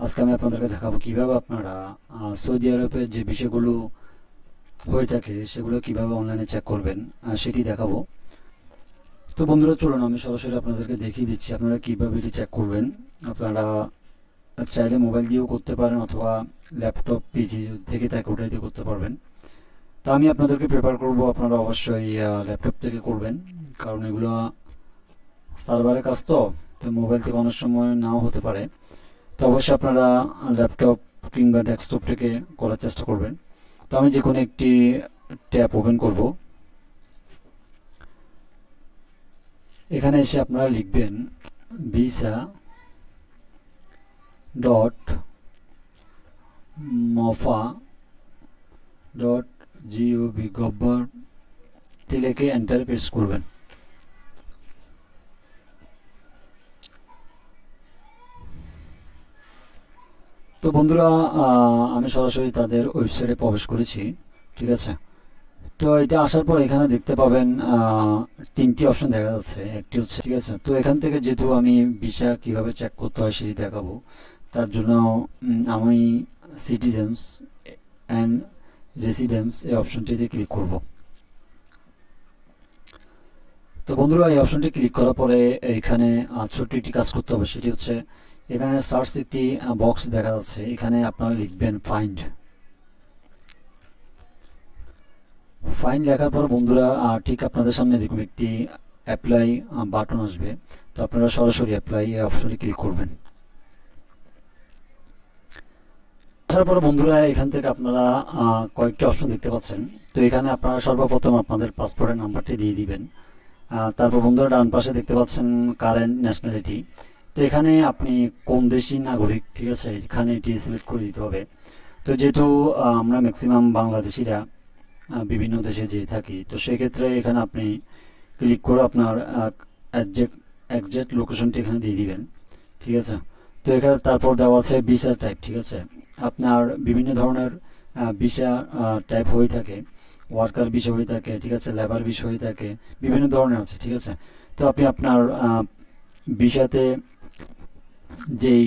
আজকে আমি আপনাদেরকে দেখাবো কিভাবে আপনারা সৌদি আরবের যে বিষয়গুলো হয়ে থাকে সেগুলো কিভাবে অনলাইনে চেক করবেন সেটি দেখাবো। তো বন্ধুরা চলুন আমি সরাসরি আপনাদেরকে দেখিয়ে দিচ্ছি আপনারা কিভাবে এটি চেক করবেন। আপনারা চাইলে মোবাইল দিয়েও করতে পারেন অথবা ল্যাপটপ পিসি থেকে থাকে ওটাই দিয়ে করতে পারবেন। তো আমি আপনাদেরকে প্রেফার করব আপনারা অবশ্যই ল্যাপটপ থেকে করবেন, কারণ এগুলো সার্ভারের কাজ তো তো মোবাইল থেকে অনেক সময় নাও হতে পারে। তো অবশ্যই আপনারা ল্যাপটপ কিংবা ডেস্কটপ থেকে করার চেষ্টা করবেন। তো আমি যে কোনো একটি ট্যাব ওপেন করব। এখানে এসে আপনারা লিখবেন visa dot mofa dot gov government লিখে এন্টার প্রেস করবেন। তো বন্ধুরা আমি সরাসরি তাদের ওয়েবসাইটে প্রবেশ করেছি, ঠিক আছে। তো এটা আসার পর এখানে দেখতে পাবেন তিনটি অপশন দেখা যাচ্ছে। একটি হচ্ছে, ঠিক আছে, তো এখান থেকে যেহেতু আমি ভিসা কিভাবে চেক করতে হয় সেটি দেখাবো, তার জন্য আমি সিটিজেন্স অ্যান্ড রেসিডেন্স এই অপশনটিতে ক্লিক করব। তো বন্ধুরা এই অপশনটি ক্লিক করার পরে এখানে ছোট্ট একটি কাজ করতে হবে, সেটি হচ্ছে এখানে সার্চ একটি বক্স দেখা যাচ্ছে, এখানে আপনারা লিখবেন ফাইন্ড। ফাইন লেখার পর বন্ধুরা ঠিক আপনাদের সামনে এরকম একটি অ্যাপ্লাই বাটন আসবে। তো আপনারা সরাসরি অ্যাপ্লাই এই অপশনে ক্লিক করবেন। আসার পর বন্ধুরা এখান থেকে আপনারা কয়েকটি অপশন দেখতে পাচ্ছেন। তো এখানে আপনারা সর্বপ্রথম আপনাদের পাসপোর্টের নাম্বারটি দিয়ে দিবেন। তারপর বন্ধুরা ডান পাশে দেখতে পাচ্ছেন কারেন্ট ন্যাশনালিটি। তো এখানে আপনি কোন দেশি নাগরিক, ঠিক আছে, এখানে এটি সিলেক্ট করে দিতে হবে। তো যেহেতু আমরা ম্যাক্সিমাম বাংলাদেশিরা বিভিন্ন দেশে যেয়ে থাকি, তো সেক্ষেত্রে এখানে আপনি ক্লিক করে আপনার একজ্যাক্ট লোকেশনটি এখানে দিয়ে দিবেন, ঠিক আছে। তো এখানে তারপর দেওয়া আছে ভিসা টাইপ, ঠিক আছে। আপনার বিভিন্ন ধরনের ভিসা টাইপ হয়ে থাকে, ওয়ার্কার ভিসা হয়ে থাকে, ঠিক আছে, লেবার ভিসা হয়ে থাকে, বিভিন্ন ধরনের আছে, ঠিক আছে। তো আপনি আপনার ভিসাতে যেই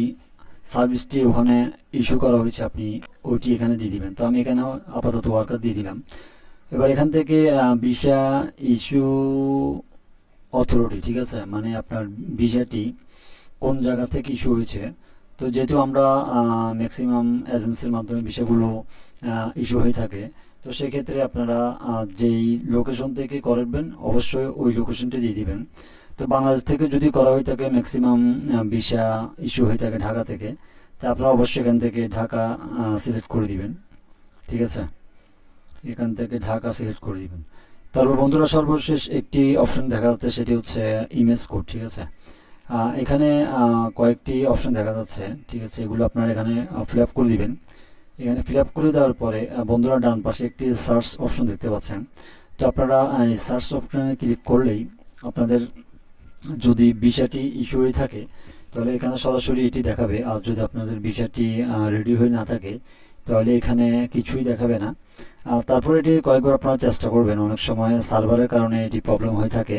সার্ভিসটি ওখানে ইস্যু করা হয়েছে আপনি ওইটি এখানে দিয়ে দিবেন। তো আমি এখানে আপাতত ওয়ার্কার দিয়ে দিলাম। এবার এখান থেকে ভিসা ইস্যু অথরিটি, ঠিক আছে, মানে আপনার ভিসাটি কোন জায়গা থেকে ইস্যু হয়েছে। তো যেহেতু আমরা ম্যাক্সিমাম এজেন্সির মাধ্যমে ভিসাগুলো ইস্যু হয়ে থাকে, তো সেক্ষেত্রে আপনারা যেই লোকেশন থেকে করবেন অবশ্যই ওই লোকেশনটি দিয়ে দিবেন। তো বাংলাদেশ থেকে যদি করা হয়ে থাকে ম্যাক্সিমাম ভিসা ইস্যু হয়ে থাকে ঢাকা থেকে, তা আপনারা অবশ্যই এখান থেকে ঢাকা সিলেক্ট করে দিবেন, ঠিক আছে। এখান থেকে ঢাকা সিলেক্ট করে দিবেন। তারপর বন্ধুরা সর্বশেষ একটি অপশন দেখা যাচ্ছে, সেটি হচ্ছে ইমেজ কোড, ঠিক আছে। এখানে কয়েকটি অপশন দেখা যাচ্ছে, ঠিক আছে, এগুলো আপনারা এখানে ফিল আপ করে দিবেন। এখানে ফিল আপ করে দেওয়ার পরে বন্ধুরা ডান পাশে একটি সার্চ অপশন দেখতে পাচ্ছেন। তো আপনারা এই সার্চ অপশনে ক্লিক করলেই আপনাদের যদি ভিসাটি ইস্যু হয়ে থাকে তাহলে এখানে সরাসরি এটি দেখাবে, আর যদি আপনাদের ভিসাটি রেডি হয়ে না থাকে তাহলে এখানে কিছুই দেখাবে না। তারপরে এটি কয়েকবার আপনারা চেষ্টা করবেন, অনেক সময় সার্ভারের কারণে এটি প্রবলেম হয়ে থাকে।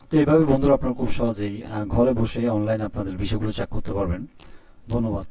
তো এইভাবে বন্ধুরা আপনারা খুব সহজেই ঘরে বসে অনলাইন আপনাদের বিষয়গুলো চেক করতে পারবেন। ধন্যবাদ।